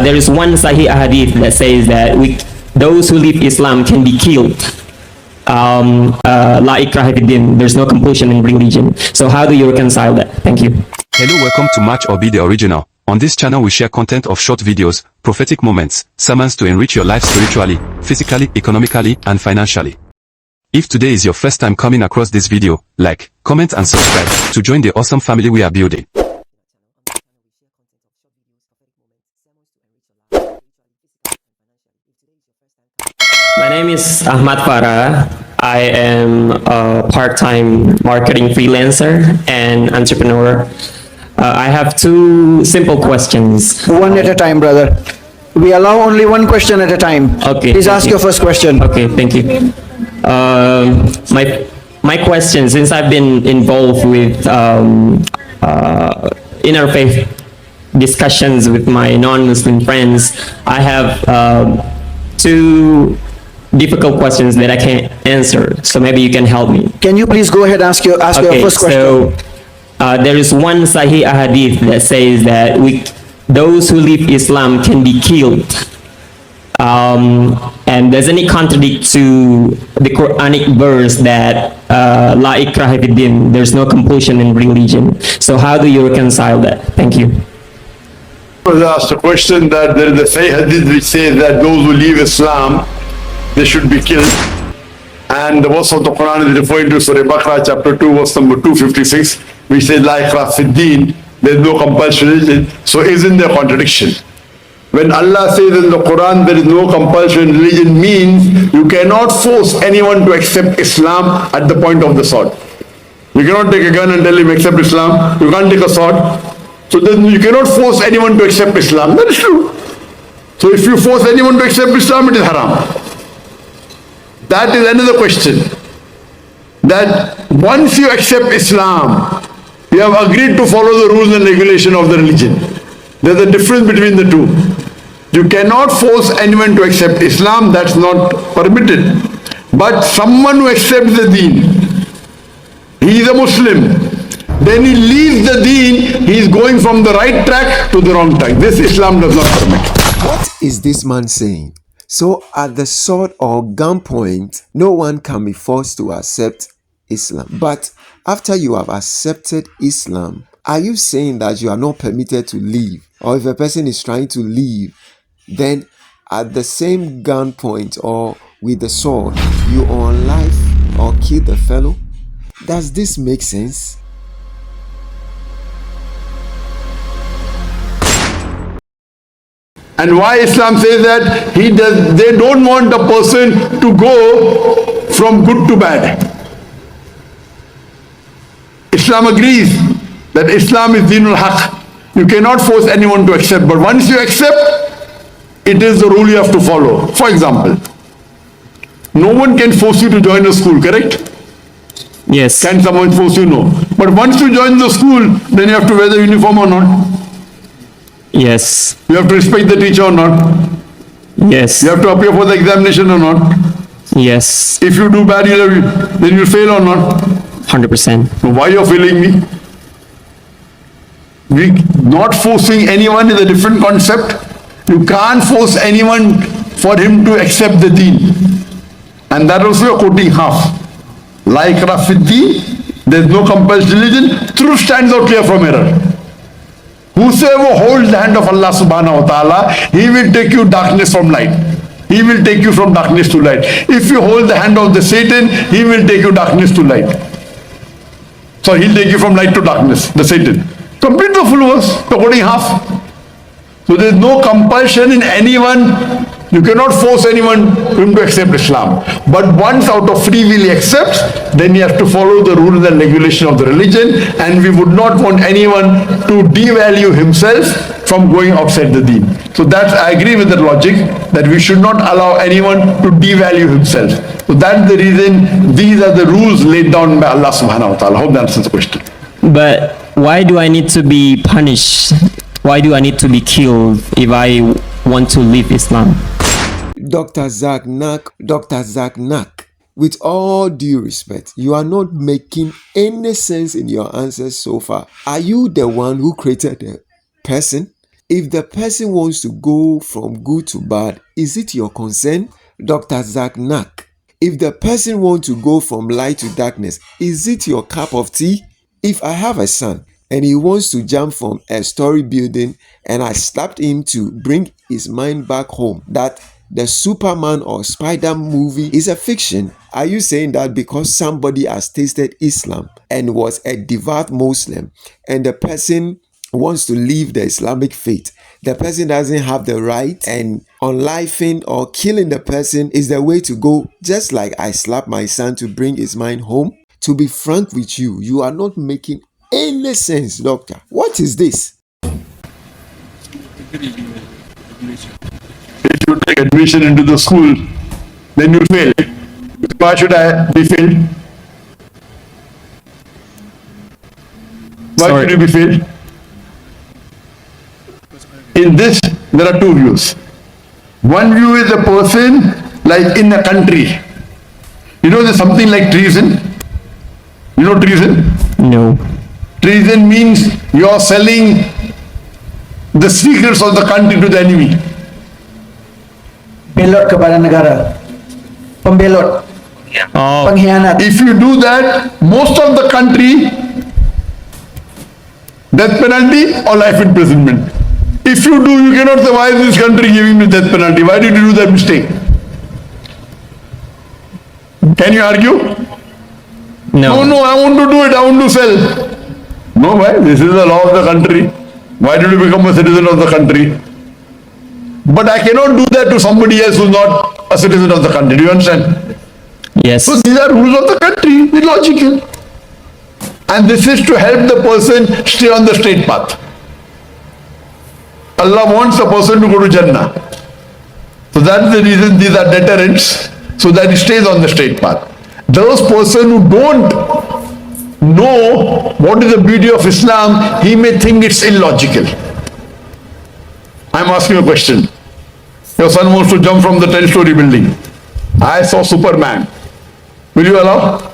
there is one Sahih hadith that says that those who leave Islam can be killed. La ikraha fid din. There's no compulsion in religion. So how do you reconcile that? Thank you. Hello, welcome to Match or Be the Original. On this channel we share content of short videos, prophetic moments, sermons to enrich your life spiritually, physically, economically, and financially. If today is your first time coming across this video, like, comment and subscribe to join the awesome family we are building. My name is Ahmad Farah. I am a part-time marketing freelancer and entrepreneur. I have two simple questions. One at a time, brother. We allow only one question at a time. Okay. Please ask your first question. Okay, thank you. My question, since I've been involved with interfaith discussions with my non-Muslim friends, I have two difficult questions that I can't answer. So maybe you can help me. Can you please go ahead and ask your first question? So there is one Sahih hadith that says that those who leave Islam can be killed. And doesn't it contradict to the Quranic verse that La ikraha fid din, there's no compulsion in religion? So how do you reconcile that? Thank you. I was asked a question that there is a Sahih hadith which says that those who leave Islam, they should be killed. And the verse of the Quran is referring to Surah Baqarah chapter 2 verse number 256, which says La ikraha fid din, there is no compulsion in religion. So isn't there a contradiction? When Allah says in the Quran there is no compulsion in religion, means you cannot force anyone to accept Islam at the point of the sword. You cannot take a gun and tell him accept Islam. You can't take a sword. So then you cannot force anyone to accept Islam. That is true. So if you force anyone to accept Islam, it is haram. That is another question. That once you accept Islam, you have agreed to follow the rules and regulation of the religion. There's a difference between the two. You cannot force anyone to accept Islam, that's not permitted. But someone who accepts the deen, he is a Muslim, then he leaves the deen, he is going from the right track to the wrong track. This Islam does not permit. What is this man saying? So at the sword or gunpoint, no one can be forced to accept Islam. But after you have accepted Islam, are you saying that you are not permitted to leave? Or if a person is trying to leave, then at the same gunpoint or with the sword, you on life or kill the fellow? Does this make sense? And why Islam says that they don't want a person to go from good to bad. Islam agrees that Islam is Dinul Haq. You cannot force anyone to accept, but once you accept, it is the rule you have to follow. For example, no one can force you to join a school, correct? Yes. Can someone force you? No. But once you join the school, then you have to wear the uniform or not? Yes. You have to respect the teacher or not? Yes. You have to appear for the examination or not? Yes. If you do bad, then you fail or not? 100%. So why you are failing me? Not forcing anyone is a different concept. You can't force anyone for him to accept the deen. And that also you're quoting half. Like Rafiddi, there's no compulsion religion. Truth stands out clear from error. Whosoever holds the hand of Allah subhanahu wa ta'ala, he will take you darkness from light. He will take you from darkness to light. If you hold the hand of the Satan, he will take you darkness to light. So he'll take you from light to darkness, the Satan. Complete the full verse, according half. So there is no compulsion in anyone. You cannot force anyone to accept Islam. But once out of free will he accepts, then he has to follow the rules and regulation of the religion. And we would not want anyone to devalue himself from going outside the deen. So that's, I agree with the logic that we should not allow anyone to devalue himself. So that's the reason these are the rules laid down by Allah subhanahu wa ta'ala. Hope that answers the question. But why do I need to be punished? Why do I need to be killed if I want to leave Islam? Dr.Zaik Nak, with all due respect, you are not making any sense in your answers so far. Are you the one who created the person? If the person wants to go from good to bad, is it your concern? Dr.Zaik Nak. If the person wants to go from light to darkness, is it your cup of tea? If I have a son and he wants to jump from a story building and I slapped him to bring his mind back home that the Superman or Spider movie is a fiction, are you saying that because somebody has tasted Islam and was a devout Muslim and the person wants to leave the Islamic faith, the person doesn't have the right, and unlifing or killing the person is the way to go, just like I slapped my son to bring his mind home? To be frank with you, you are not making any sense, doctor. What is this? If you take admission into the school, then you fail. Why should I be failed? Why Sorry. should you be failed? In this, there are two views. One view is a person like in a country. You know, there's something like treason. You know treason? No. Treason means you are selling the secrets of the country to the enemy. Belot kepada negara. Pembelot. Oh, Pengkhianat. If you do that, most of the country, death penalty or life imprisonment. If you do, you cannot say, why is this country giving me death penalty? Why did you do that mistake? Can you argue? no. No, I want to do it, I want to sell. No, why? This is the law of the country. Why did you become a citizen of the country? But I cannot do that to somebody else who's not a citizen of the country. Do you understand? Yes. So these are rules of the country, it's logical. And this is to help the person stay on the straight path. Allah wants the person to go to Jannah. So that's the reason these are deterrents, so that he stays on the straight path. Those person who don't know what is the beauty of Islam, he may think it's illogical. I'm asking a question. Your son wants to jump from the 10-story building. I saw Superman. Will you allow?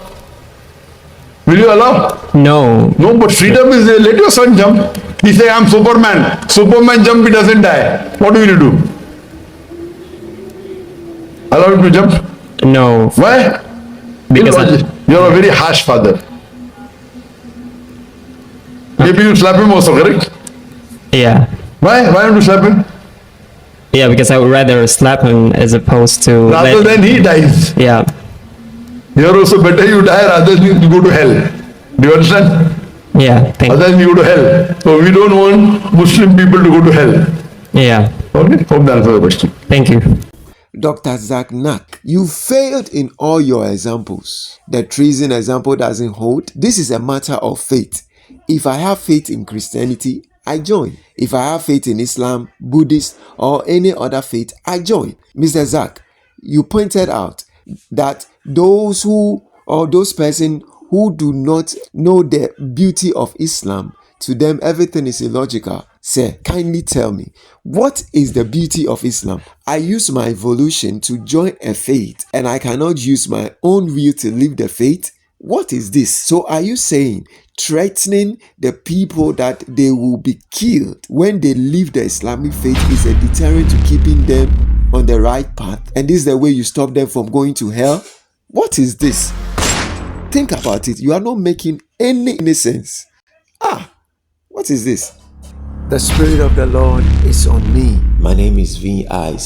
Will you allow? No. No, but freedom is there. Let your son jump. He say, I'm Superman. Superman jump, he doesn't die. What will you do? Allow him to jump? No. Why? Because You're a very harsh father. Maybe you slap him also, correct? yeah. Why? Why don't you slap him? Yeah, because I would rather slap him as opposed to Rather than he dies. yeah. You're also better you die rather than you go to hell. Do you understand? Yeah. Thank Otherwise you go to hell. So we don't want Muslim people to go to hell. Yeah. Okay? Hope that answers the question. Thank you. Dr.Zaik Nak, you failed in all your examples. The treason example doesn't hold. This is a matter of faith. If I have faith in Christianity, I join. If I have faith in Islam, Buddhist, or any other faith, I join. Mr. Zaik, you pointed out that those person who do not know the beauty of Islam, to them everything is illogical. Sir, kindly tell me, what is the beauty of Islam? I use my evolution to join a faith and I cannot use my own will to leave the faith? What is this? So are you saying threatening the people that they will be killed when they leave the Islamic faith is a deterrent to keeping them on the right path? And this is the way you stop them from going to hell? What is this? Think about it. You are not making any sense. What is this? The Spirit of the Lord is on me. My name is VICTOR.